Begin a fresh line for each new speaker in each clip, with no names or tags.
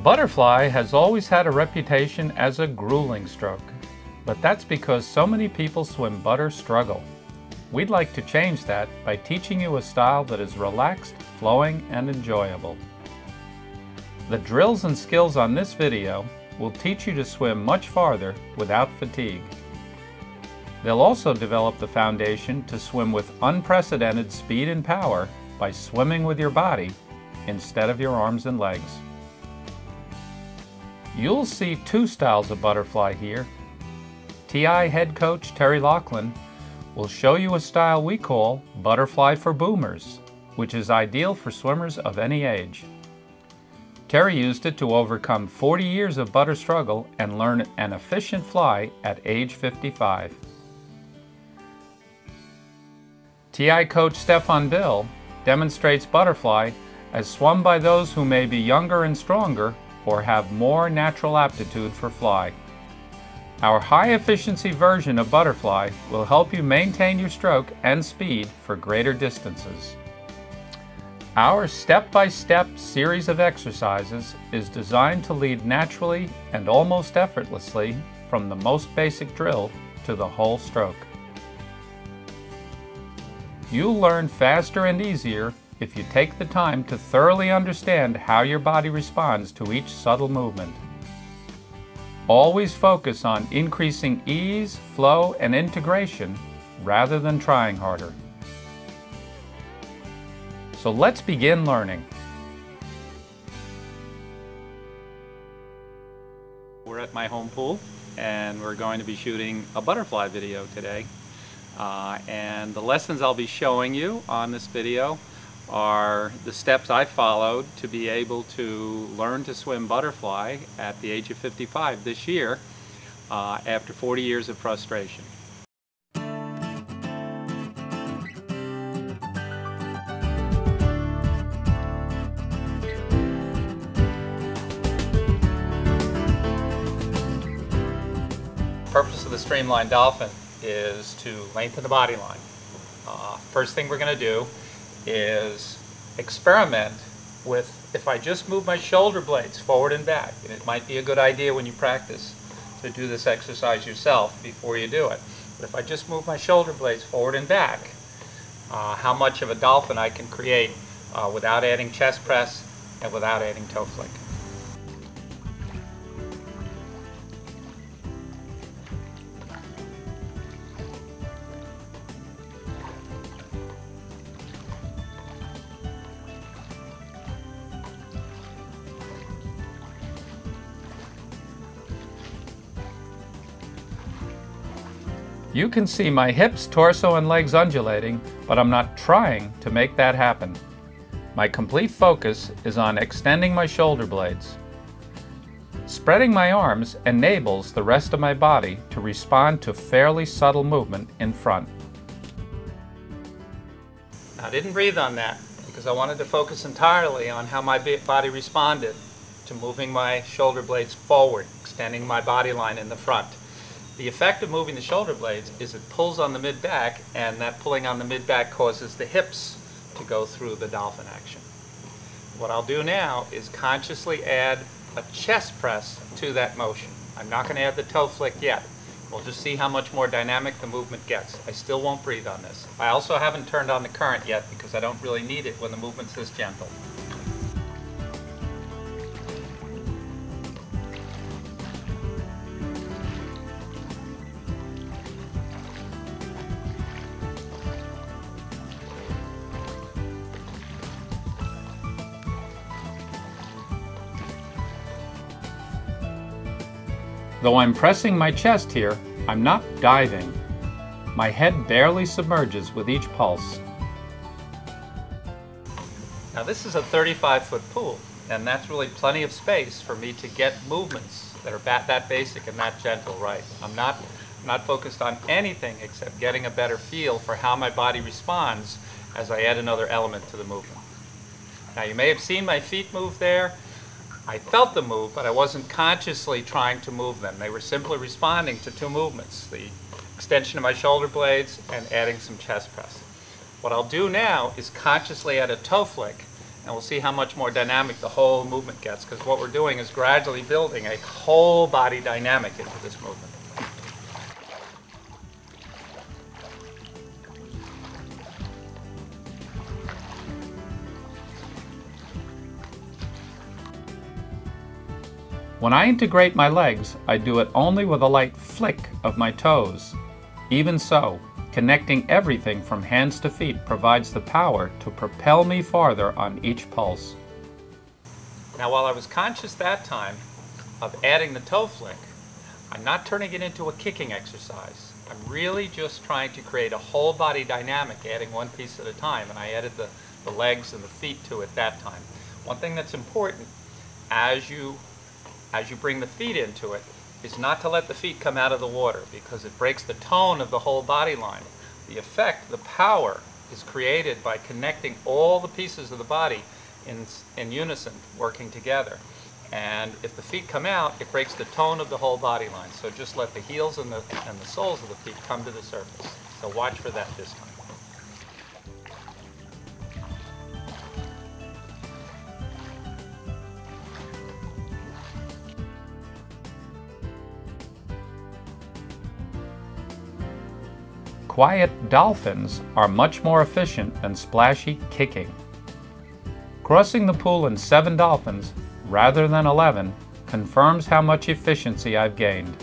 butterfly has always had a reputation as a grueling stroke, but that's because so many people swim butter struggle. We'd like to change that by teaching you a style that is relaxed, flowing, and enjoyable. The drills and skills on this video will teach you to swim much farther without fatigue. They'll also develop the foundation to swim with unprecedented speed and power by swimming with your body instead of your arms and legs. You'll see two styles of butterfly here. TI head coach Terry Laughlin will show you a style we call Butterfly for Boomers, which is ideal for swimmers of any age. Terry used it to overcome 40 years of butter struggle and learn an efficient fly at age 55. TI coach Stefan Bill demonstrates butterfly as swum by those who may be younger and stronger or have more natural aptitude for fly. Our high-efficiency version of butterfly will help you maintain your stroke and speed for greater distances. Our step-by-step series of exercises is designed to lead naturally and almost effortlessly from the most basic drill to the whole stroke. You'll learn faster and easier if you take the time to thoroughly understand how your body responds to each subtle movement. Always focus on increasing ease, flow, and integration rather than trying harder. So let's begin learning. We're at my home pool and we're going to be shooting a butterfly video today. And the lessons I'll be showing you on this video are the steps I followed to be able to learn to swim butterfly at the age of 55 this year after 40 years of frustration. The purpose of the Streamline Dolphin is to lengthen the body line. First thing we're going to do is experiment with if I just move my shoulder blades forward and back, and it might be a good idea when you practice to do this exercise yourself before you do it. But if I just move my shoulder blades forward and back, how much of a dolphin I can create without adding chest press and without adding toe flick. You can see my hips, torso, and legs undulating, but I'm not trying to make that happen. My complete focus is on extending my shoulder blades. Spreading my arms enables the rest of my body to respond to fairly subtle movement in front. I didn't breathe on that because I wanted to focus entirely on how my body responded to moving my shoulder blades forward, extending my body line in the front. The effect of moving the shoulder blades is it pulls on the mid-back, and that pulling on the mid-back causes the hips to go through the dolphin action. What I'll do now is consciously add a chest press to that motion. I'm not going to add the toe flick yet. We'll just see how much more dynamic the movement gets. I still won't breathe on this. I also haven't turned on the current yet because I don't really need it when the movement's this gentle. Though I'm pressing my chest here, I'm not diving. My head barely submerges with each pulse. Now this is a 35-foot pool, and that's really plenty of space for me to get movements that are that basic and that gentle right. I'm not focused on anything except getting a better feel for how my body responds as I add another element to the movement. Now you may have seen my feet move there. I felt the move, but I wasn't consciously trying to move them. They were simply responding to two movements, the extension of my shoulder blades and adding some chest press. What I'll do now is consciously add a toe flick and we'll see how much more dynamic the whole movement gets, because what we're doing is gradually building a whole body dynamic into this movement. When I integrate my legs, I do it only with a light flick of my toes. Even so, connecting everything from hands to feet provides the power to propel me farther on each pulse. Now, while I was conscious that time of adding the toe flick, I'm not turning it into a kicking exercise. I'm really just trying to create a whole body dynamic, adding one piece at a time, and I added the legs and the feet to it that time. One thing that's important as you bring the feet into it is not to let the feet come out of the water, because it breaks the tone of the whole body line. The effect, the power, is created by connecting all the pieces of the body in unison, working together. And if the feet come out, it breaks the tone of the whole body line. So just let the heels and the soles of the feet come to the surface. So watch for that this time. Quiet dolphins are much more efficient than splashy kicking. Crossing the pool in 7 dolphins, rather than 11, confirms how much efficiency I've gained.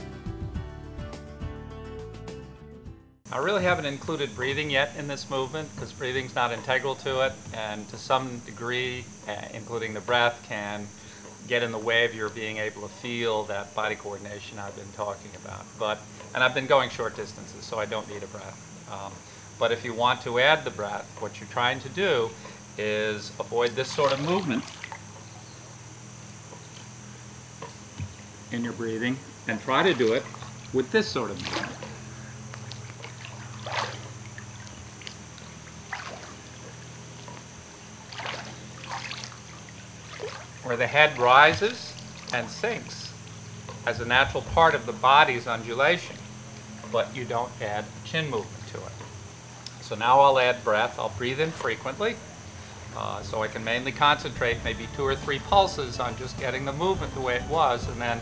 I really haven't included breathing yet in this movement, because breathing's not integral to it, and to some degree, including the breath, can get in the way of your being able to feel that body coordination I've been talking about. And I've been going short distances, so I don't need a breath. But if you want to add the breath, what you're trying to do is avoid this sort of movement in your breathing, and try to do it with this sort of movement. Where the head rises and sinks as a natural part of the body's undulation, but you don't add chin movement to it. So now I'll add breath. I'll breathe in frequently, so I can mainly concentrate maybe 2 or 3 pulses on just getting the movement the way it was, and then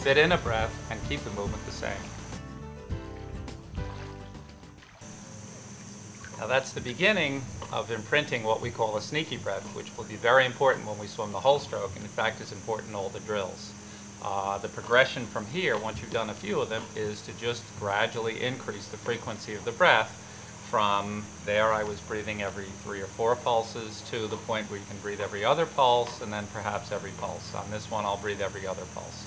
fit in a breath and keep the movement the same. Now that's the beginning of imprinting what we call a sneaky breath, which will be very important when we swim the whole stroke, and in fact is important in all the drills. The progression from here, once you've done a few of them, is to just gradually increase the frequency of the breath. From there, I was breathing every 3 or 4 pulses to the point where you can breathe every other pulse, and then perhaps every pulse. On this one, I'll breathe every other pulse.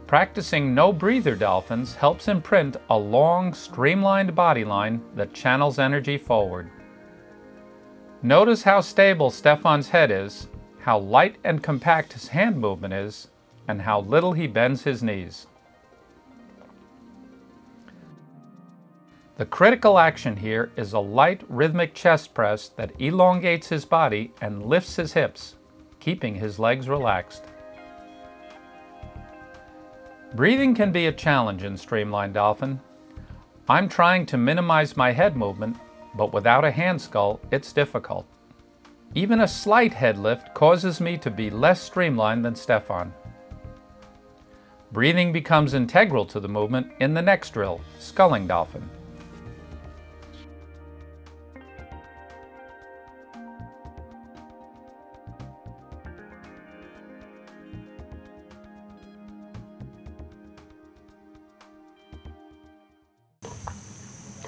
Practicing no-breather dolphins helps imprint a long, streamlined body line that channels energy forward. Notice how stable Stefan's head is, how light and compact his hand movement is, and how little he bends his knees. The critical action here is a light, rhythmic chest press that elongates his body and lifts his hips, keeping his legs relaxed. Breathing can be a challenge in Streamline Dolphin. I'm trying to minimize my head movement, but without a hand skull, it's difficult. Even a slight head lift causes me to be less streamlined than Stefan. Breathing becomes integral to the movement in the next drill, Sculling Dolphin.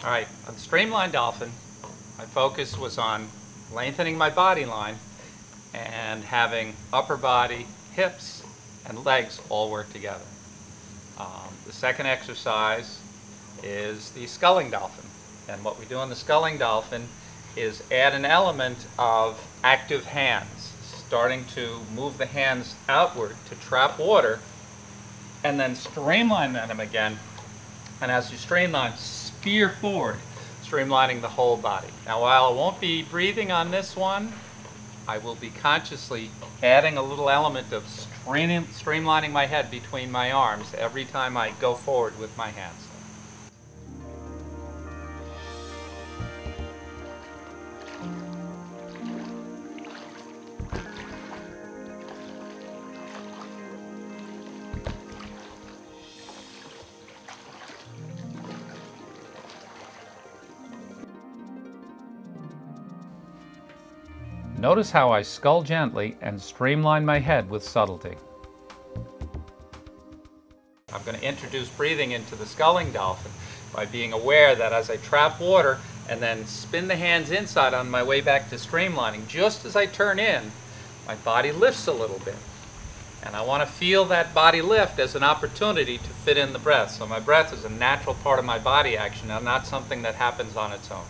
All right, on Streamline Dolphin, my focus was on lengthening my body line and having upper body, hips, and legs all work together. The second exercise is the Sculling Dolphin. And what we do on the Sculling Dolphin is add an element of active hands. starting to move the hands outward to trap water, and then streamline them again. And as you streamline, spear forward, streamlining the whole body. Now, while I won't be breathing on this one, I will be consciously adding a little element of streamlining my head between my arms every time I go forward with my hands. Notice how I scull gently and streamline my head with subtlety. I'm going to introduce breathing into the sculling dolphin by being aware that as I trap water and then spin the hands inside on my way back to streamlining, just as I turn in, my body lifts a little bit. And I want to feel that body lift as an opportunity to fit in the breath. So my breath is a natural part of my body action and not something that happens on its own.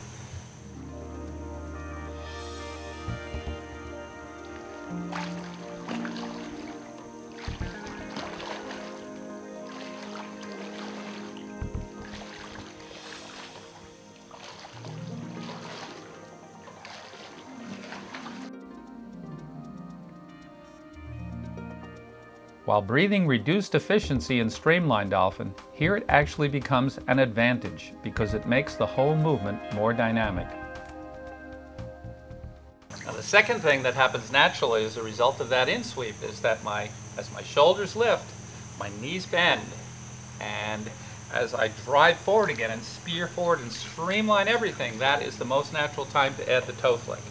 While breathing reduced efficiency in Streamline Dolphin, here it actually becomes an advantage because it makes the whole movement more dynamic. Now, the second thing that happens naturally as a result of that in-sweep is that as my shoulders lift, my knees bend, and as I drive forward again and spear forward and streamline everything, that is the most natural time to add the toe flick.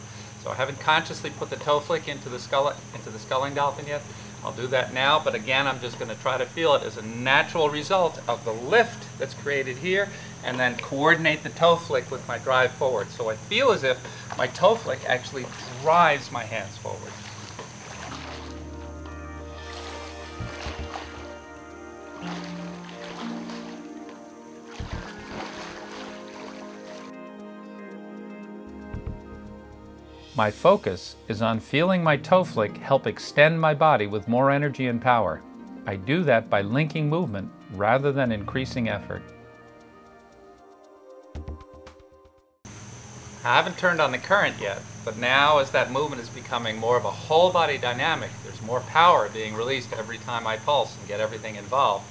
So I haven't consciously put the toe flick into the sculling dolphin yet. I'll do that now, but again, I'm just going to try to feel it as a natural result of the lift that's created here, and then coordinate the toe flick with my drive forward. So I feel as if my toe flick actually drives my hands forward. My focus is on feeling my toe flick help extend my body with more energy and power. I do that by linking movement rather than increasing effort. I haven't turned on the current yet, but now as that movement is becoming more of a whole body dynamic, there's more power being released every time I pulse and get everything involved.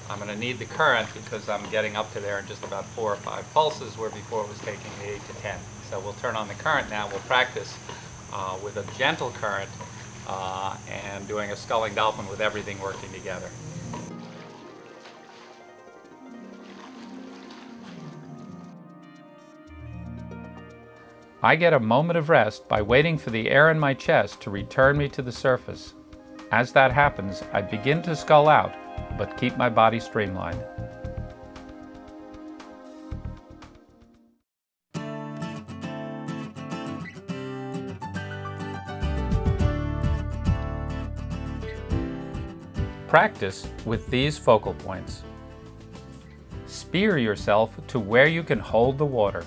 I'm going to need the current because I'm getting up to there in just about 4 or 5 pulses, where before it was taking me 8 to 10. So we'll turn on the current now. We'll practice with a gentle current and doing a sculling dolphin with everything working together. I get a moment of rest by waiting for the air in my chest to return me to the surface. As that happens, I begin to scull out, but keep my body streamlined. Practice with these focal points. Spear yourself to where you can hold the water.